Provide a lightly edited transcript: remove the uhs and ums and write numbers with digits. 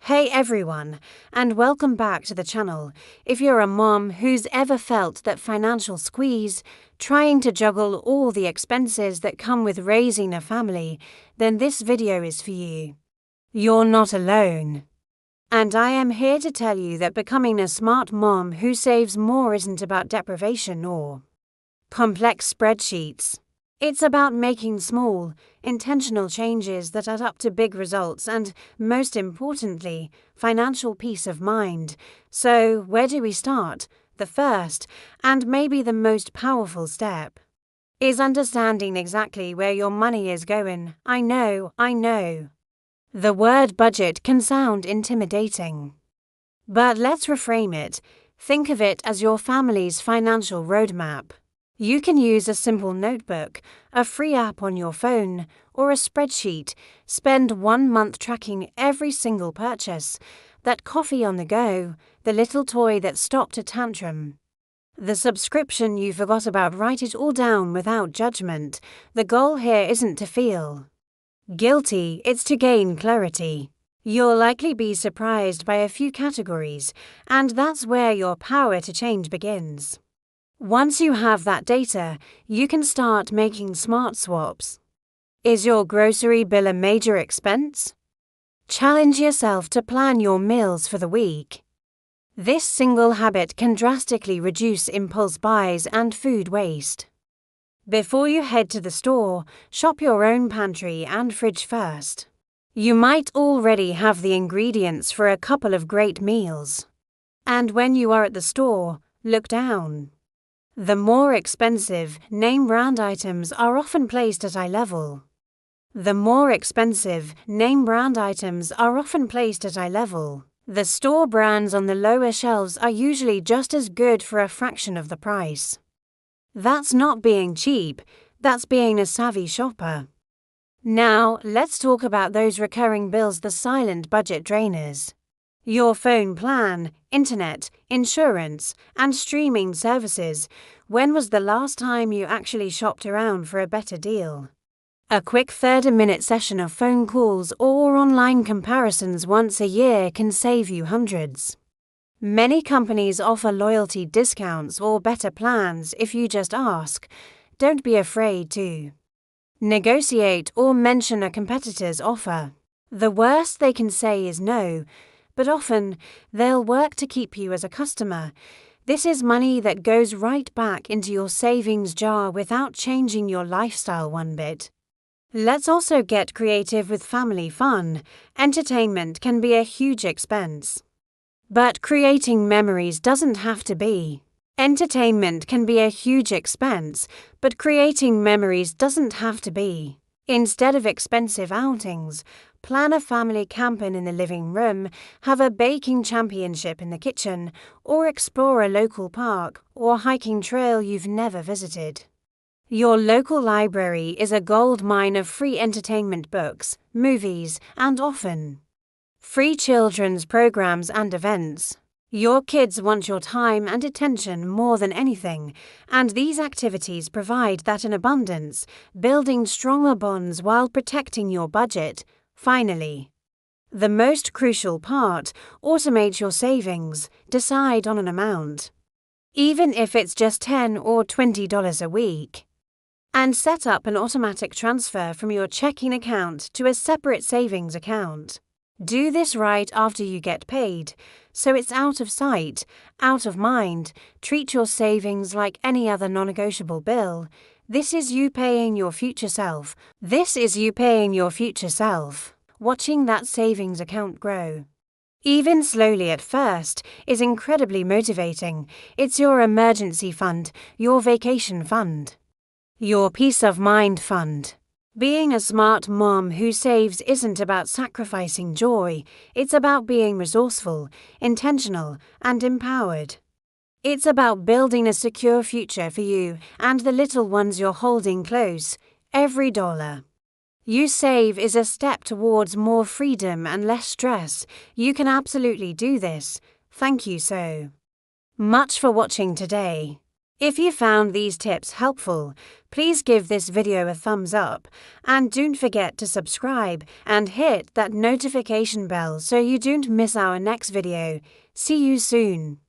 Hey everyone, and welcome back to the channel. If you're a mom who's ever felt that financial squeeze, trying to juggle all the expenses that come with raising a family, then this video is for you. You're not alone. And I am here to tell you that becoming a smart mom who saves more isn't about deprivation or complex spreadsheets. It's about making small, intentional changes that add up to big results and, most importantly, financial peace of mind. So, where do we start? The first, and maybe the most powerful step, is understanding exactly where your money is going. I know. The word budget can sound intimidating. But let's reframe it. Think of it as your family's financial roadmap. You can use a simple notebook, a free app on your phone, or a spreadsheet. Spend 1 month tracking every single purchase. That coffee on the go, the little toy that stopped a tantrum, the subscription you forgot about. Write it all down without judgment. The goal here isn't to feel guilty, it's to gain clarity. You'll likely be surprised by a few categories, and that's where your power to change begins. Once you have that data, you can start making smart swaps. Is your grocery bill a major expense? Challenge yourself to plan your meals for the week. This single habit can drastically reduce impulse buys and food waste. Before you head to the store, shop your own pantry and fridge first. You might already have the ingredients for a couple of great meals. And when you are at the store, look down. The more expensive, name-brand items are often placed at eye level. The store brands on the lower shelves are usually just as good for a fraction of the price. That's not being cheap, that's being a savvy shopper. Now, let's talk about those recurring bills, the silent budget drainers. Your phone plan, internet, insurance, and streaming services. When was the last time you actually shopped around for a better deal? A quick 30-minute session of phone calls or online comparisons once a year can save you hundreds. Many companies offer loyalty discounts or better plans if you just ask. Don't be afraid to negotiate or mention a competitor's offer. The worst they can say is no, but often they'll work to keep you as a customer. This is money that goes right back into your savings jar without changing your lifestyle one bit. Let's also get creative with family fun. Entertainment can be a huge expense. But creating memories doesn't have to be. Instead of expensive outings, plan a family camping in the living room, have a baking championship in the kitchen, or explore a local park or hiking trail you've never visited. Your local library is a gold mine of free entertainment, books, movies, and often free children's programs and events. Your kids want your time and attention more than anything, and these activities provide that in abundance, building stronger bonds while protecting your budget. Finally, the most crucial part, automate your savings. Decide on an amount, even if it's just $10 or $20 a week, and set up an automatic transfer from your checking account to a separate savings account. Do this right after you get paid, so it's out of sight, out of mind. Treat your savings like any other non-negotiable bill. This is you paying your future self. Watching that savings account grow, even slowly at first, is incredibly motivating. It's your emergency fund, your vacation fund, your peace of mind fund. Being a smart mom who saves isn't about sacrificing joy, it's about being resourceful, intentional, and empowered. It's about building a secure future for you and the little ones you're holding close. Every dollar you save is a step towards more freedom and less stress. You can absolutely do this. Thank you so much for watching today. If you found these tips helpful, please give this video a thumbs up and don't forget to subscribe and hit that notification bell so you don't miss our next video. See you soon.